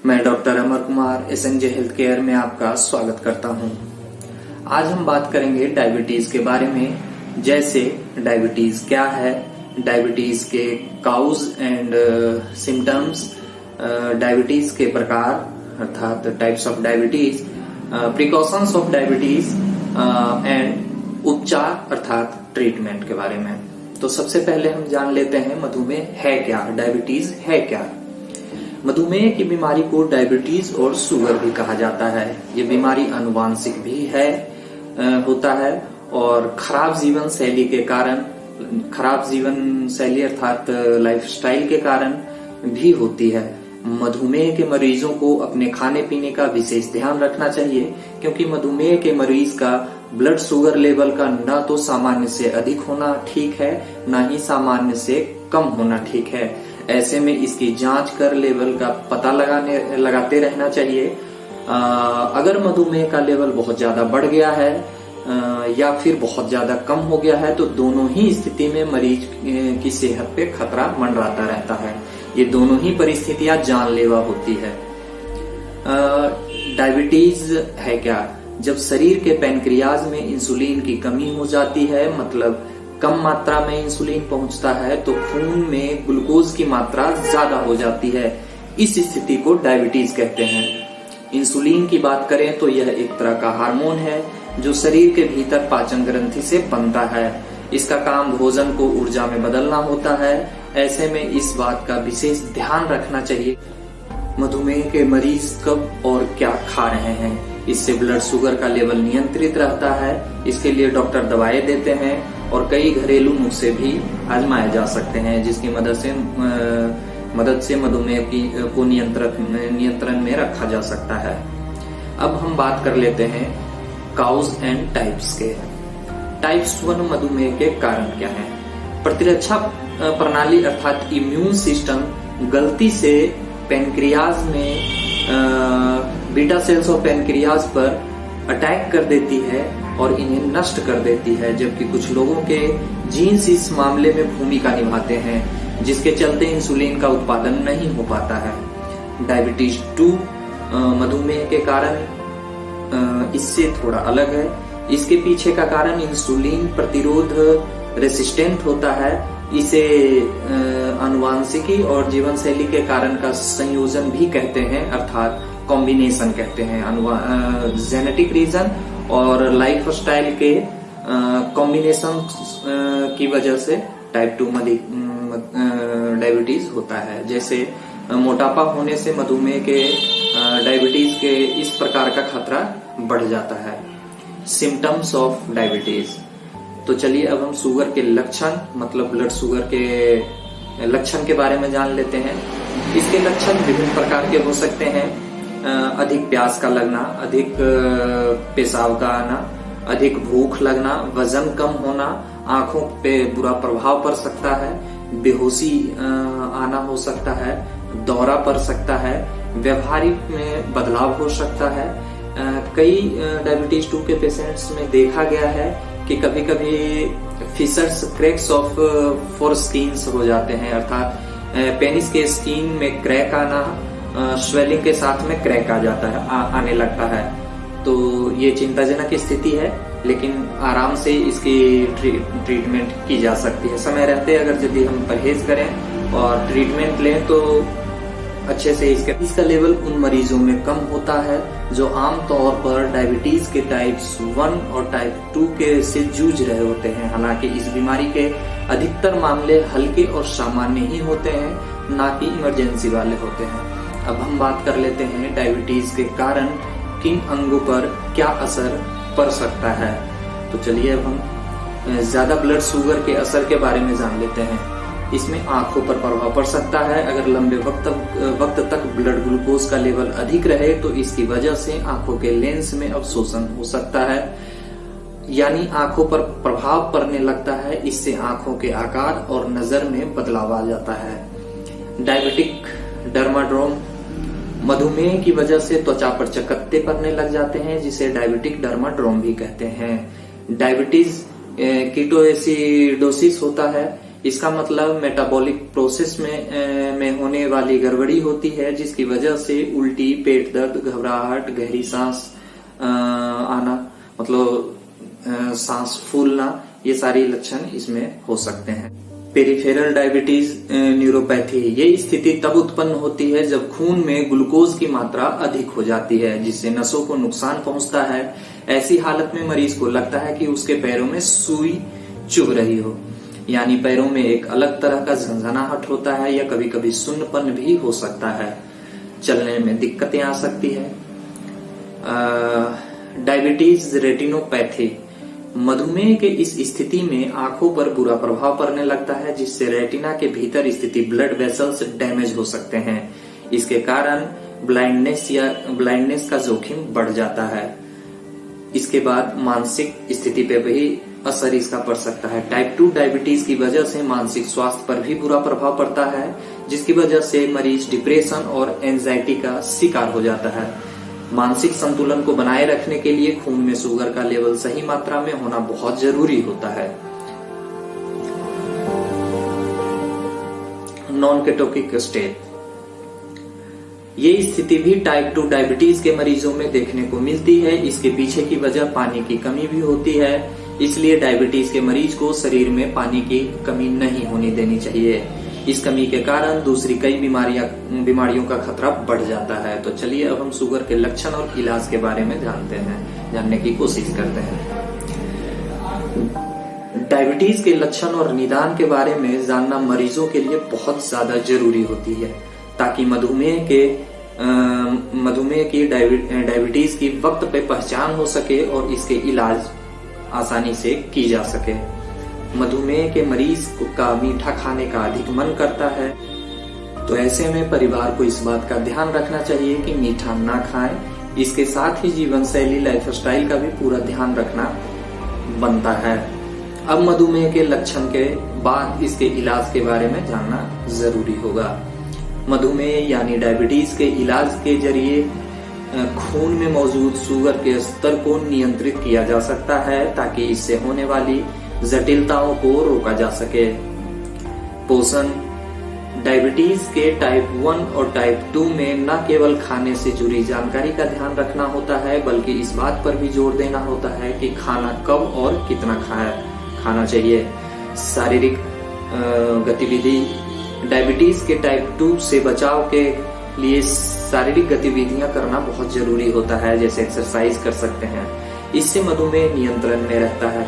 मैं doctor Amar Kumar एसएनजे health care में आपका स्वागत करता हूं। आज हम बात करेंगे डायबिटीज के बारे में, जैसे डायबिटीज क्या है, डायबिटीज के काउज एंड सिम्टम्स, डायबिटीज के प्रकार अर्थात types of diabetes, precautions of diabetes and उपचार अर्थात ट्रीटमेंट के बारे में। तो सबसे पहले हम जान लेते हैं मधुमेह है क्या, डायबिटीज है क्या। मधुमेह की बीमारी को डायबिटीज और शुगर भी कहा जाता है। ये बीमारी आनुवांशिक भी होता है और खराब जीवन शैली के कारण, खराब जीवन शैली अर्थात लाइफस्टाइल के कारण भी होती है। मधुमेह के मरीजों को अपने खाने पीने का विशेष ध्यान रखना चाहिए, क्योंकि मधुमेह के मरीज का ब्लड शुगर लेवल का न तो सामान्य से अधिक होना ठीक है, न ही सामान्य से कम होना ठीक है। ऐसे में इसकी जांच कर लेवल का पता लगाते रहना चाहिए। अगर मधुमेह का लेवल बहुत ज्यादा बढ़ गया है या फिर बहुत ज्यादा कम हो गया है तो दोनों ही स्थिति में मरीज की सेहत पे खतरा मंडराता रहता है। ये दोनों ही परिस्थितियां जानलेवा होती है। डायबिटीज है क्या? जब शरीर के पैनक्रियाज में इंसुलिन की कमी हो जाती है, मतलब कम मात्रा में इंसुलिन पहुंचता है, तो खून में ग्लूकोज की मात्रा ज्यादा हो जाती है। इस स्थिति को डायबिटीज कहते हैं। इंसुलिन की बात करें तो यह एक तरह का हार्मोन है जो शरीर के भीतर पाचन ग्रंथि से बनता है। इसका काम भोजन को ऊर्जा में बदलना होता है। ऐसे में इस बात का विशेष ध्यान रखना चाहिए मधुमेह के मरीज कब और क्या खा रहे हैं। इससे ब्लड शुगर का लेवल नियंत्रित रहता है। इसके लिए डॉक्टर दवाएं देते हैं और कई घरेलू नुस्खे भी आजमाए जा सकते हैं, जिसकी मदद से मधुमेह को नियंत्रण में रखा जा सकता है। अब हम बात कर लेते हैं काउज एंड टाइप्स के। टाइप्स 1 मधुमेह के कारण क्या है? प्रतिरक्षा प्रणाली अर्थात इम्यून सिस्टम गलती से पैनक्रियाज में बीटा सेल्स ऑफ पैनक्रियाज पर अटैक कर देती है और इन्हें नष्ट कर देती है, जबकि कुछ लोगों के जीन्स इस मामले में भूमिका निभाते हैं, जिसके चलते इंसुलिन का उत्पादन नहीं हो पाता है। डायबिटीज 2 मधुमेह के कारण इससे थोड़ा अलग है। इसके पीछे का कारण इंसुलिन प्रतिरोध रेसिस्टेंट होता है। इसे आनुवांशिकी और जीवन शैली के कारण का संयोजन भी कहते हैं, अर्थात कॉम्बिनेशन कहते हैं। जेनेटिक रीजन और लाइफ स्टाइल के कॉम्बिनेशन की वजह से टाइप 2 डायबिटीज होता है। जैसे मोटापा होने से मधुमेह के डायबिटीज के इस प्रकार का खतरा बढ़ जाता है। Symptoms of diabetes. तो चलिए अब हम शुगर के लक्षण, मतलब ब्लड शुगर के लक्षण के बारे में जान लेते हैं। इसके लक्षण विभिन्न प्रकार के हो सकते हैं। अधिक प्यास का लगना, अधिक पेशाब का आना, अधिक भूख लगना, वजन कम होना, आंखों पे बुरा प्रभाव पड़ सकता है, बेहोशी आना हो सकता है, दौरा पड़ सकता है, व्यवहारिक में बदलाव हो सकता है। कई डायबिटीज 2 के पेशेंट्स में देखा गया है कि कभी कभी fissures cracks of for skins हो जाते हैं, अर्थात पेनिस के स्किन में क्रैक आना, स्वेलिंग के साथ में क्रैक आ जाता है, आने लगता है। तो ये चिंताजनक स्थिति है, लेकिन आराम से इसकी ट्रीटमेंट की जा सकती है। समय रहते अगर यदि हम परहेज करें और ट्रीटमेंट लें तो अच्छे से इसका लेवल उन मरीजों में कम होता है जो आमतौर पर डायबिटीज के टाइप्स 1 और टाइप 2 के से जूझ रहे होते हैं। हालांकि इस बीमारी के अधिकतर मामले हल्के और सामान्य ही होते हैं, ना कि इमरजेंसी वाले होते हैं। अब हम बात कर लेते हैं डायबिटीज के कारण किन अंगों पर क्या असर पड़ सकता है। तो चलिए अब हम ज्यादा ब्लड शुगर के असर के बारे में जान लेते हैं। इसमें आंखों पर प्रभाव पड़ सकता है। अगर लंबे वक्त तक ब्लड ग्लूकोज का लेवल अधिक रहे तो इसकी वजह से आंखों के लेंस में अवशोषण हो सकता है, यानी आंखों पर प्रभाव पड़ने लगता है। इससे आंखों के आकार और नजर में बदलाव आ जाता है। डायबिटिक डर्माड्रोम। मधुमेह की वजह से त्वचा पर चकत्ते पड़ने लग जाते हैं, जिसे डायबिटिक डर्माड्रोम भी कहते हैं। डायबिटीज कीटोएसिडोसिस होता है। इसका मतलब मेटाबॉलिक प्रोसेस में होने वाली गड़बड़ी होती है, जिसकी वजह से उल्टी, पेट दर्द, घबराहट, गहरी सांस आना, मतलब सांस फूलना, ये सारी लक्षण इसमें हो सकते हैं। पेरिफेरल डायबिटीज न्यूरोपैथी, ये स्थिति तब उत्पन्न होती है जब खून में ग्लूकोज की मात्रा अधिक हो जाती है, जिससे नसों को नुकसान पहुंचता है। ऐसी हालत में मरीज को लगता है कि उसके पैरों में सुई चुभ रही हो, यानी पैरों में एक अलग तरह का झंझनाहट होता है, या कभी कभी सुन्नपन भी हो सकता है। चलने में दिक्कतें आ सकती है। डायबिटीज रेटिनोपैथी, मधुमेह के इस स्थिति में आंखों पर बुरा प्रभाव पड़ने लगता है, जिससे रेटिना के भीतर स्थित ब्लड वेसल्स डैमेज हो सकते हैं। इसके कारण ब्लाइंडनेस का जोखिम बढ़ जाता है। इसके बाद मानसिक स्थिति पे भी असर इसका पड़ सकता है। टाइप 2 डायबिटीज की वजह से मानसिक स्वास्थ्य पर भी बुरा प्रभाव पड़ता है, जिसकी वजह से मरीज डिप्रेशन और एंजाइटी का शिकार हो जाता है। मानसिक संतुलन को बनाए रखने के लिए खून में शुगर का लेवल सही मात्रा में होना बहुत जरूरी होता है। नॉन केटोटिक स्टेट, ये स्थिति भी टाइप 2 डायबिटीज के मरीजों में देखने को मिलती है। इसके पीछे की वजह पानी की कमी भी होती है, इसलिए डायबिटीज के मरीज को शरीर में पानी की कमी नहीं होने देनी चाहिए। इस कमी के कारण दूसरी कई बीमारियों का खतरा बढ़ जाता है। तो चलिए अब हम शुगर के लक्षण और इलाज के बारे में जानने की कोशिश करते हैं। डायबिटीज के लक्षण और निदान के बारे में जानना मरीजों के लिए बहुत ज्यादा जरूरी होती है, ताकि मधुमेह की डायबिटीज की वक्त पे पहचान हो सके और इसके इलाज आसानी से की जा सके। मधुमेह के मरीज का मीठा खाने का अधिक मन करता है, तो ऐसे में परिवार को इस बात का ध्यान रखना चाहिए कि मीठा ना खाएं। इसके साथ ही जीवन शैली, लाइफस्टाइल का भी पूरा ध्यान रखना बनता है। अब मधुमेह के लक्षण के बाद इसके इलाज के बारे में जानना जरूरी होगा। मधुमेह यानी डायबिटीज के इलाज के जरिए खून में मौजूद शुगर के स्तर को नियंत्रित किया जा सकता है, ताकि इससे होने वाली जटिलताओं को रोका जा सके। पोषण, डायबिटीज के टाइप 1 और टाइप 2 में न केवल खाने से जुड़ी जानकारी का ध्यान रखना होता है, बल्कि इस बात पर भी जोर देना होता है कि खाना कब और कितना खाना चाहिए। शारीरिक गतिविधि, डायबिटीज के टाइप 2 से बचाव के लिए शारीरिक गतिविधियां करना बहुत जरूरी होता है, जैसे एक्सरसाइज कर सकते हैं। इससे मधुमेह नियंत्रण में रहता है।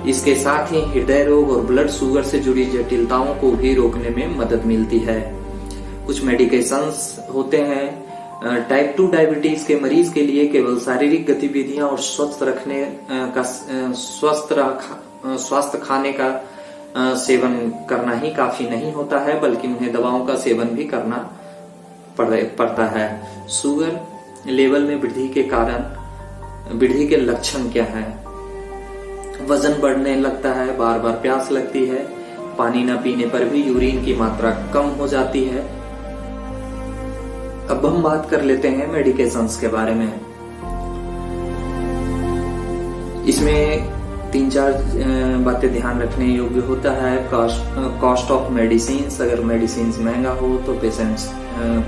इसके साथ ही हृदय रोग और ब्लड शुगर से जुड़ी जटिलताओं को भी रोकने में मदद मिलती है। कुछ मेडिकेशंस होते हैं टाइप 2 डायबिटीज के मरीज के लिए। केवल शारीरिक गतिविधियां और स्वस्थ खाने का सेवन करना ही काफी नहीं होता है, बल्कि उन्हें दवाओं का सेवन भी करना पड़ता है। शुगर लेवल में वृद्धि के लक्षण क्या है? वजन बढ़ने लगता है, बार बार प्यास लगती है, पानी न पीने पर भी यूरिन की मात्रा कम हो जाती है। अब हम बात कर लेते हैं मेडिकेशंस के बारे में। इसमें 3-4 बातें ध्यान रखने योग्य होता है। कॉस्ट ऑफ मेडिसिन, अगर मेडिसिन महंगा हो तो पेशेंट्स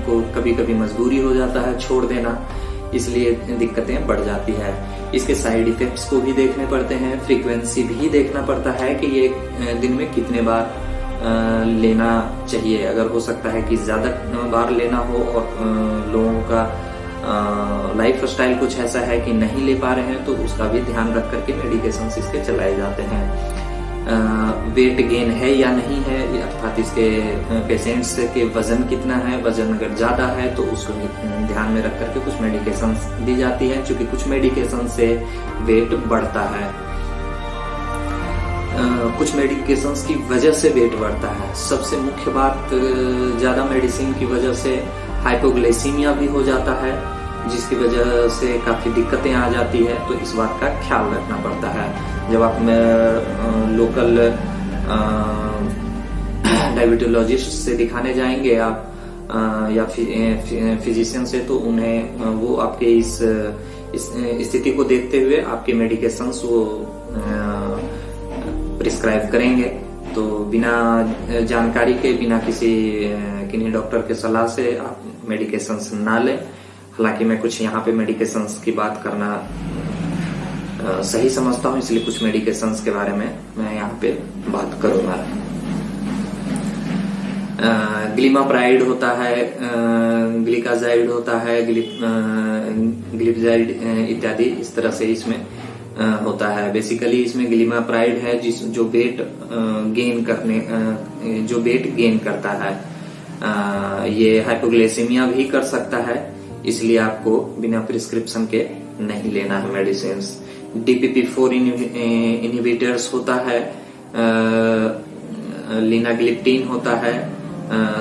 को कभी कभी मजबूरी हो जाता है छोड़ देना, इसलिए दिक्कतें बढ़ जाती है। इसके साइड इफेक्ट्स को भी देखने पड़ते हैं। फ्रीक्वेंसी भी देखना पड़ता है कि ये दिन में कितने बार लेना चाहिए। अगर हो सकता है कि ज्यादा बार लेना हो और लोगों का लाइफ स्टाइल कुछ ऐसा है कि नहीं ले पा रहे हैं, तो उसका भी ध्यान रख करके मेडिकेशंस इसके चलाए जाते हैं। वेट गेन है या नहीं है, अर्थात इसके पेशेंट्स के वजन कितना है। वजन अगर ज्यादा है तो उसको ध्यान में रख करके कुछ मेडिकेशंस दी जाती है, क्योंकि कुछ मेडिकेशन से वेट बढ़ता है। कुछ मेडिकेशंस की वजह से वेट बढ़ता है। सबसे मुख्य बात, ज्यादा मेडिसिन की वजह से हाइपोग्लाइसीमिया भी हो जाता है, जिसकी वजह से काफी दिक्कतें आ जाती है। तो इस बात का ख्याल रखना पड़ता है। जब आप लोकल डायबिटोलॉजिस्ट से दिखाने जाएंगे आप या फिजिशियन से, तो उन्हें वो आपके इस स्थिति को देखते हुए आपके मेडिकेशंस वो प्रिस्क्राइब करेंगे। तो बिना जानकारी के, बिना किन्हीं डॉक्टर के सलाह से आप मेडिकेशंस ना लें। हालांकि मैं कुछ यहाँ पे मेडिकेशंस की बात करना सही समझता हूँ, इसलिए कुछ मेडिकेशंस के बारे में मैं यहाँ पे बात करूंगा। ग्लिमाप्राइड होता है, ग्लिकाजाइड होता है, ग्लिपजाइड इत्यादि इस तरह से इसमें होता है। बेसिकली इसमें ग्लिमाप्राइड है जो वेट गेन करता है। ये हाइपोग्लाइसेमिया भी कर सकता है, इसलिए आपको बिना प्रिस्क्रिप्शन के नहीं लेना है मेडिसिन। DPP-4 इनहिबिटर्स होता है, लिनाग्लिप्टिन होता है,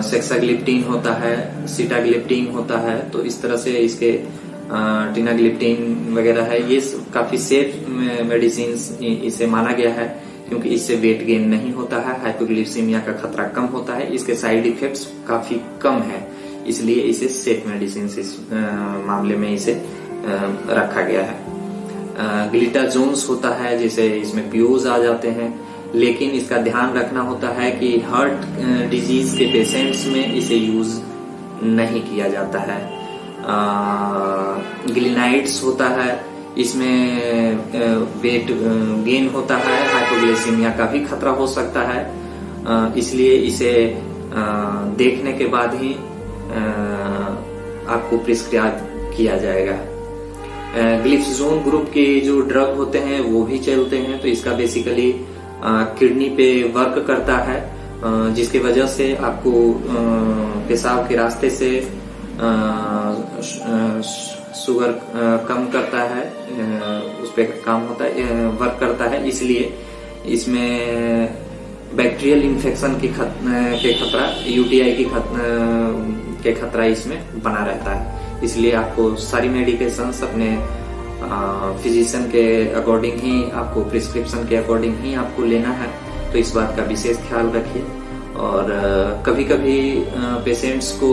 सेक्साग्लिप्टिन होता है, सीटाग्लिप्टिन होता है। तो इस तरह से इसके टिनाग्लिप्टिन वगैरह है, ये काफी सेफ मेडिसिन इसे माना गया है, क्योंकि इससे वेट गेन नहीं होता है, हाइपोग्लाइसेमिया का खतरा कम होता है, इसके साइड इफेक्ट्स काफी कम है, इसलिए इसे सेफ मेडिसिन इस मामले में इसे रखा गया है। ग्लिटाजोन्स होता है, जैसे इसमें पीओज आ जाते हैं, लेकिन इसका ध्यान रखना होता है कि हार्ट डिजीज के पेशेंट्स में इसे यूज नहीं किया जाता है। ग्लिनाइड्स होता है, इसमें वेट गेन होता है, हाइपोग्लाइसेमिया का भी खतरा हो सकता है, इसलिए इसे देखने के बाद ही आपको प्रिस्क्राइब किया जाएगा। ग्लिप्सोजोन ग्रुप के जो ड्रग होते हैं वो भी चलते हैं, तो इसका बेसिकली किडनी पे वर्क करता है, जिसकी वजह से आपको पेशाब के रास्ते से शुगर कम करता है, उस पे काम होता है, वर्क करता है, इसलिए इसमें बैक्टीरियल इन्फेक्शन के खतरा, यूटीआई के खतरा इसमें बना रहता है। इसलिए आपको सारी मेडिकेशंस अपने फिजिशियन के अकॉर्डिंग ही, आपको प्रिस्क्रिप्शन के अकॉर्डिंग ही आपको लेना है, तो इस बात का विशेष ख्याल रखिए। और कभी कभी पेशेंट्स को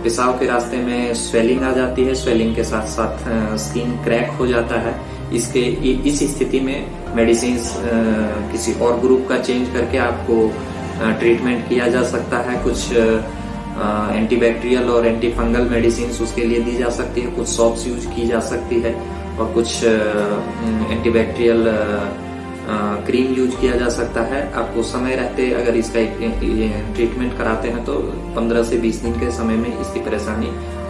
पेशाब के रास्ते में स्वेलिंग आ जाती है, स्वेलिंग के साथ साथ स्किन क्रैक हो जाता है। इस स्थिति में मेडिसिन किसी और ग्रुप का चेंज करके आपको ट्रीटमेंट किया जा सकता है। कुछ एंटीबैक्टीरियल और एंटी फंगल मेडिसिन उसके लिए दी जा सकती है, कुछ सॉप्स यूज की जा सकती है, और कुछ एंटीबैक्टीरियल क्रीम यूज किया जा सकता है। आपको समय रहते अगर इसका ट्रीटमेंट कराते हैं तो 15 से 20 दिन के समय में इसकी परेशानी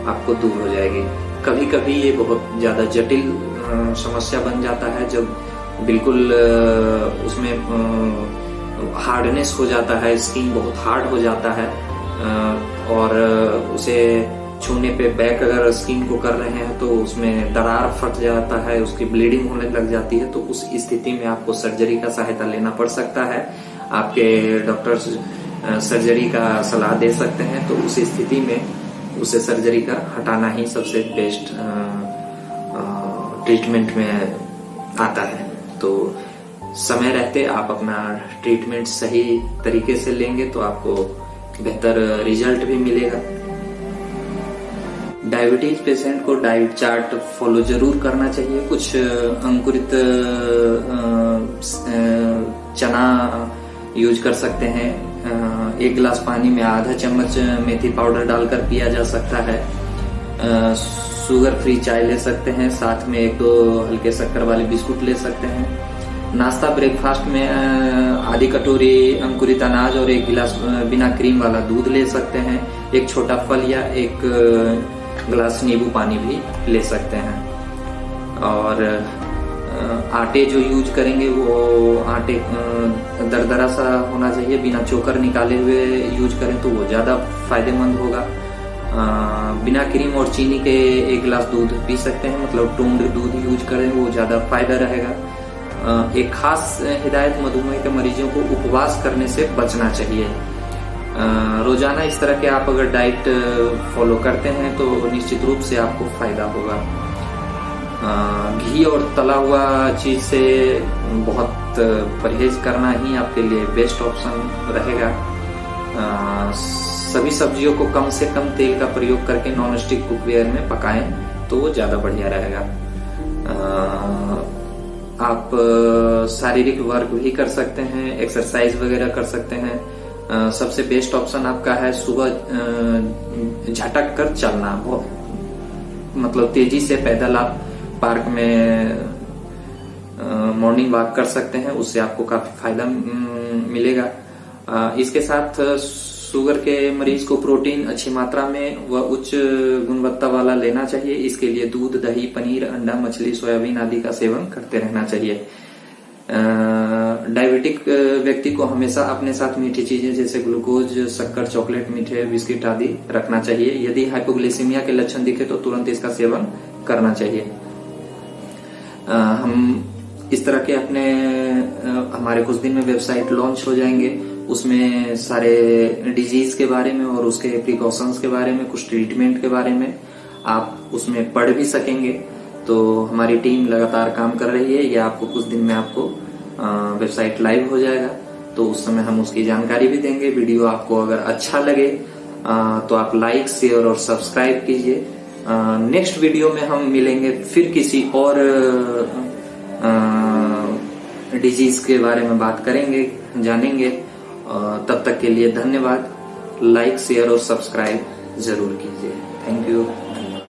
आपको दूर हो जाएगी। कभी कभी ये बहुत ज्यादा जटिल समस्या बन जाता है, जब बिल्कुल उसमें हार्डनेस हो जाता है, स्किन बहुत हार्ड हो जाता है, और उसे छूने पे बैक अगर स्किन को कर रहे हैं तो उसमें दरार फट जाता है, उसकी ब्लीडिंग होने लग जाती है, तो उस स्थिति में आपको सर्जरी का सहायता लेना पड़ सकता है। आपके डॉक्टर सर्जरी का सलाह दे सकते हैं, तो उस स्थिति में उसे सर्जरी का हटाना ही सबसे बेस्ट ट्रीटमेंट में आता है। तो समय रहते आप अपना ट्रीटमेंट सही तरीके से लेंगे तो आपको बेहतर रिजल्ट भी मिलेगा। डायबिटीज पेशेंट को डाइट चार्ट फॉलो जरूर करना चाहिए। कुछ अंकुरित चना यूज कर सकते हैं। 1 गिलास पानी में आधा चम्मच मेथी पाउडर डालकर पिया जा सकता है। शुगर फ्री चाय ले सकते हैं, साथ में 1-2 हल्के शक्कर वाले बिस्कुट ले सकते हैं। नाश्ता ब्रेकफास्ट में आधी कटोरी अंकुरित अनाज और 1 गिलास बिना क्रीम वाला दूध ले सकते हैं। एक छोटा फल या 1 गिलास नींबू पानी भी ले सकते हैं। और आटे जो यूज करेंगे वो आटे दरदरा सा होना चाहिए, बिना चोकर निकाले हुए यूज करें तो वो ज्यादा फायदेमंद होगा। बिना क्रीम और चीनी के 1 गिलास दूध पी सकते हैं, मतलब टोन्ड दूध यूज करें वो ज्यादा फायदा रहेगा। एक खास हिदायत, मधुमेह के मरीजों को उपवास करने से बचना चाहिए। रोजाना इस तरह के आप अगर डाइट फॉलो करते हैं तो निश्चित रूप से आपको फायदा होगा। घी और तला हुआ चीज से बहुत परहेज करना ही आपके लिए बेस्ट ऑप्शन रहेगा। सभी सब्जियों को कम से कम तेल का प्रयोग करके नॉन स्टिक कुकवेयर में पकाएं तो वो ज्यादा बढ़िया रहेगा। आप शारीरिक वर्क भी कर सकते हैं, एक्सरसाइज वगैरह कर सकते हैं। सबसे बेस्ट ऑप्शन आपका है सुबह झटक कर चलना। मतलब तेजी से पैदल आप पार्क में मॉर्निंग वॉक कर सकते हैं, उससे आपको काफी फायदा मिलेगा। इसके साथ शुगर के मरीज को प्रोटीन अच्छी मात्रा में व उच्च गुणवत्ता वाला लेना चाहिए। इसके लिए दूध, दही, पनीर, अंडा, मछली, सोयाबीन आदि का सेवन करते रहना चाहिए। डायबिटिक व्यक्ति को हमेशा अपने साथ मीठी चीजें जैसे ग्लूकोज, शक्कर, चॉकलेट, मीठे, बिस्किट आदि रखना चाहिए। यदि हाइपोग्लिसीमिया के लक्षण दिखे तो तुरंत इसका सेवन करना चाहिए। हम इस तरह के हमारे कुछ दिन में वेबसाइट लॉन्च हो जाएंगे, उसमें सारे डिजीज के बारे में और उसके प्रिकॉशंस के बारे में, कुछ ट्रीटमेंट के बारे में आप उसमें पढ़ भी सकेंगे। तो हमारी टीम लगातार काम कर रही है, ये आपको कुछ दिन में आपको वेबसाइट लाइव हो जाएगा, तो उस समय हम उसकी जानकारी भी देंगे। वीडियो आपको अगर अच्छा लगे तो आप लाइक, शेयर और सब्सक्राइब कीजिए। नेक्स्ट वीडियो में हम मिलेंगे फिर किसी और डिजीज के बारे में बात करेंगे, जानेंगे। तब तक के लिए धन्यवाद। लाइक, शेयर और सब्सक्राइब जरूर कीजिए। Thank you.